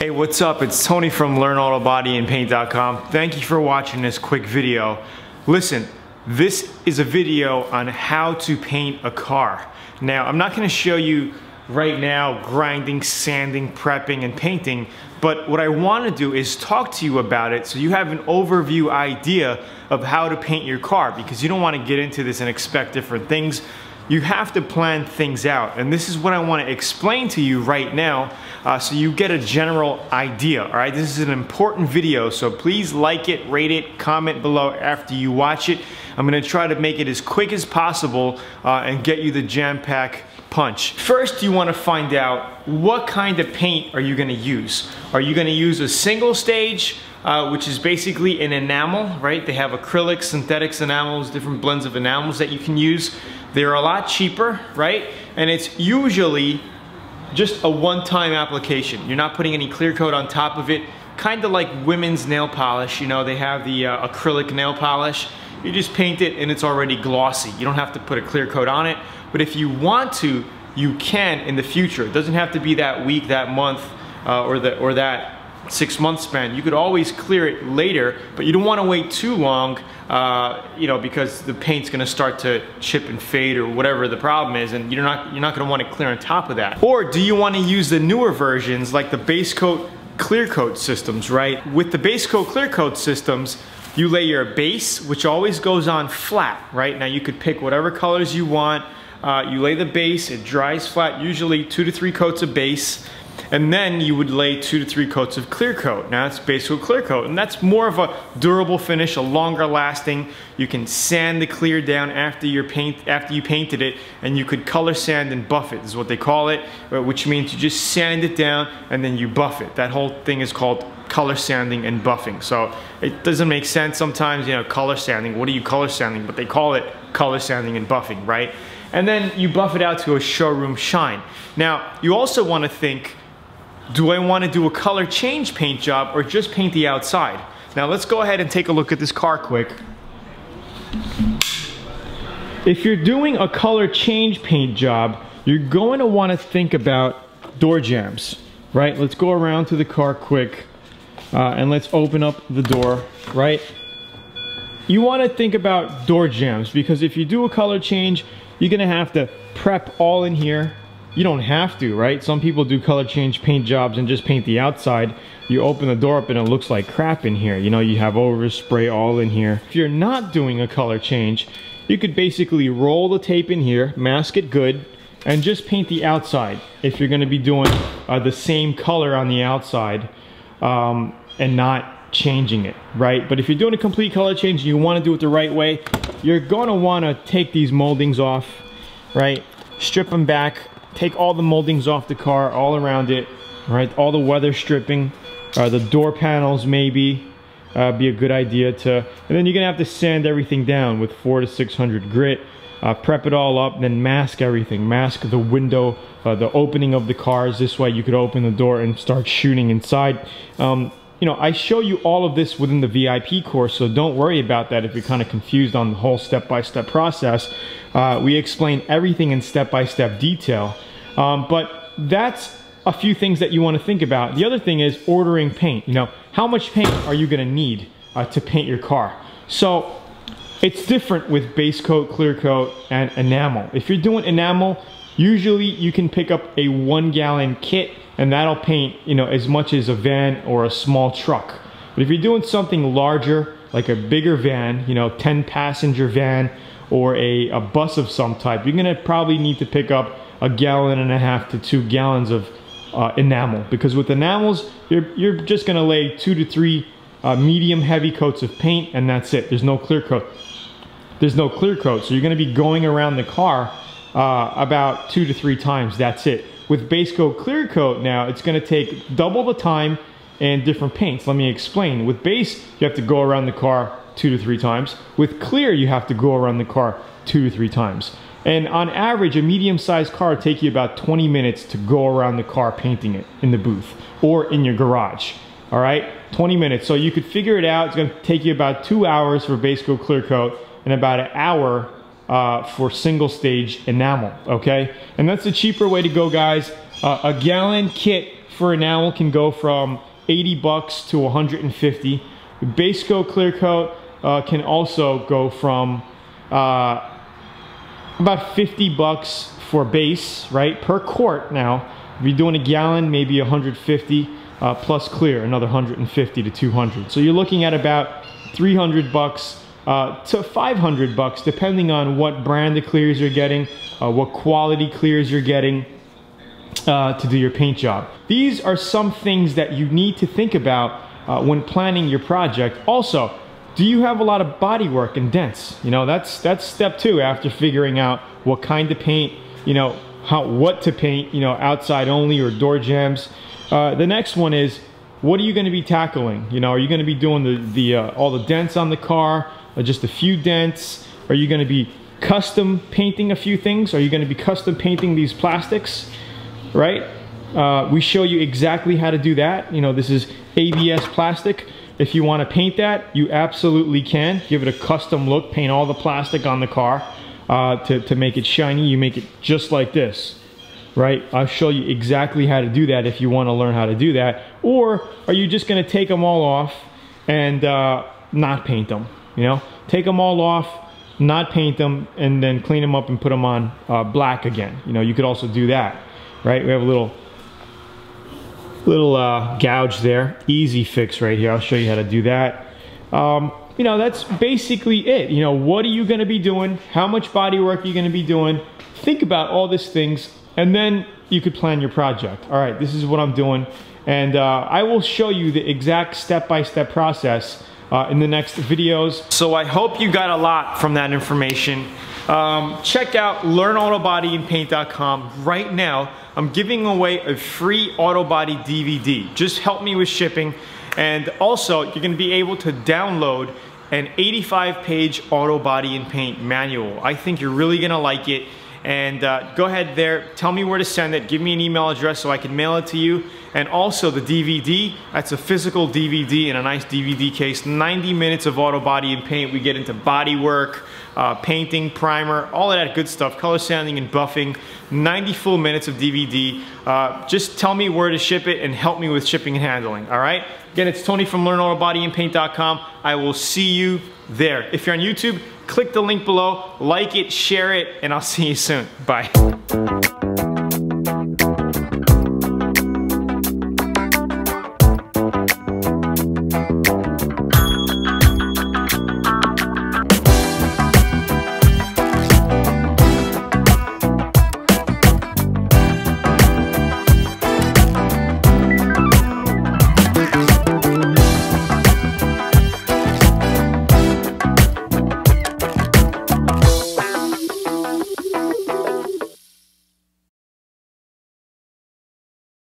Hey, what's up? It's Tony from LearnAutoBodyAndPaint.com. Thank you for watching this quick video. Listen, this is a video on how to paint a car. Now, I'm not going to show you right now grinding, sanding, prepping, and painting, but what I want to do is talk to you about it so you have an overview idea of how to paint your car, because you don't want to get into this and expect different things. You have to plan things out, and this is what I want to explain to you right now so you get a general idea. All right, this is an important video, so please like it, rate it, comment below after you watch it. I'm going to try to make it as quick as possible and get you the jam-pack punch. First, you want to find out what kind of paint are you going to use. Are you going to use a single stage, which is basically an enamel, right? They have acrylic, synthetics enamels, different blends of enamels that you can use. They're a lot cheaper, right? And it's usually just a one-time application. You're not putting any clear coat on top of it. Kind of like women's nail polish, you know, they have the acrylic nail polish. You just paint it and it's already glossy. You don't have to put a clear coat on it. But if you want to, you can in the future. It doesn't have to be that week, that month, or that 6 month span. You could always clear it later, but you don't want to wait too long, you know, because the paint's going to start to chip and fade or whatever the problem is, and you're not going to want to clear on top of that. Or do you want to use the newer versions like the base coat clear coat systems, right? With the base coat clear coat systems, you lay your base, which always goes on flat, right? Now you could pick whatever colors you want. You lay the base, it dries flat, usually 2 to 3 coats of base. And then you would lay 2 to 3 coats of clear coat. Now it's base coat clear coat, and that's more of a durable finish, a longer lasting. You can sand the clear down after you painted it, and you could color sand and buff it, is what they call it, which means you just sand it down and then you buff it. That whole thing is called color sanding and buffing. So it doesn't make sense sometimes, you know, color sanding, what are you color sanding? But they call it color sanding and buffing, right? And then you buff it out to a showroom shine. Now, you also want to think, do I want to do a color change paint job or just paint the outside? Now let's go ahead and take a look at this car quick. If you're doing a color change paint job, you're going to want to think about door jambs, right? Let's go around to the car quick and let's open up the door, right? You want to think about door jambs, because if you do a color change, you're going to have to prep all in here. You don't have to, right? Some people do color change paint jobs and just paint the outside. You open the door up and it looks like crap in here. You know, you have overspray all in here. If you're not doing a color change, you could basically roll the tape in here, mask it good, and just paint the outside if you're gonna be doing the same color on the outside and not changing it, right? But if you're doing a complete color change and you wanna do it the right way, you're gonna wanna take these moldings off, right? Strip them back. Take all the moldings off the car, all around it, right? All the weather stripping, the door panels maybe be a good idea to. And then you're gonna have to sand everything down with 400 to 600 grit, prep it all up, then mask everything. Mask the window, the opening of the cars. This way you could open the door and start shooting inside. You know, I show you all of this within the VIP course, so don't worry about that if you're kind of confused on the whole step-by-step process. We explain everything in step-by-step detail. But that's a few things that you want to think about. The other thing is ordering paint. You know, how much paint are you going to need to paint your car? So it's different with base coat, clear coat, and enamel. If you're doing enamel, usually you can pick up a 1 gallon kit, and that'll paint, you know, as much as a van or a small truck. But if you're doing something larger, like a bigger van, you know, 10 passenger van, or a bus of some type, you're gonna probably need to pick up 1.5 gallons to 2 gallons of enamel. Because with enamels, you're just gonna lay 2 to 3 medium heavy coats of paint, and that's it. There's no clear coat. There's no clear coat, so you're gonna be going around the car about 2 to 3 times, that's it. With base coat clear coat now, it's gonna take double the time and different paints. Let me explain. With base, you have to go around the car 2 to 3 times. With clear, you have to go around the car 2 to 3 times. And on average, a medium-sized car will take you about 20 minutes to go around the car painting it in the booth or in your garage. All right, 20 minutes. So you could figure it out. It's gonna take you about 2 hours for base coat clear coat and about an hour for single stage enamel, okay? And that's the cheaper way to go, guys. A gallon kit for enamel can go from 80 bucks to 150. The base coat clear coat can also go from about 50 bucks for base, right, per quart. Now if you're doing a gallon, maybe 150 plus clear, another 150 to 200. So you're looking at about 300 bucks to 500 bucks, depending on what brand of clears you're getting, what quality clears you're getting to do your paint job. These are some things that you need to think about when planning your project. Also, do you have a lot of body work and dents? You know, that's step 2 after figuring out what kind of paint, you know, what to paint, you know, outside only or door jambs. The next one is, what are you going to be tackling? You know, are you going to be doing all the dents on the car, or just a few dents? Are you going to be custom painting a few things? Are you going to be custom painting these plastics? Right? We show you exactly how to do that. You know, this is ABS plastic. If you want to paint that, you absolutely can. Give it a custom look, paint all the plastic on the car to make it shiny. You make it just like this, right? I'll show you exactly how to do that if you want to learn how to do that. Or are you just going to take them all off and not paint them? You know, take them all off, not paint them, and then clean them up and put them on black again. You know, you could also do that, right? We have a little gouge there, easy fix right here. I'll show you how to do that. You know, that's basically it. You know, what are you going to be doing? How much body work are you going to be doing? Think about all these things, and then you could plan your project. All right, this is what I'm doing, and I will show you the exact step-by-step process in the next videos. So I hope you got a lot from that information. Check out LearnAutoBodyAndPaint.com right now. I'm giving away a free auto body DVD. Just help me with shipping. And also, you're gonna be able to download an 85-page auto body and paint manual. I think you're really gonna like it. And go ahead there, tell me where to send it, give me an email address so I can mail it to you. And also the DVD, that's a physical DVD in a nice DVD case, 90 minutes of auto body and paint. We get into body work, painting, primer, all of that good stuff, color sanding and buffing, 90 full minutes of DVD. Just tell me where to ship it and help me with shipping and handling, all right? Again, it's Tony from LearnAutoBodyAndPaint.com. I will see you there. If you're on YouTube, click the link below, like it, share it, and I'll see you soon. Bye.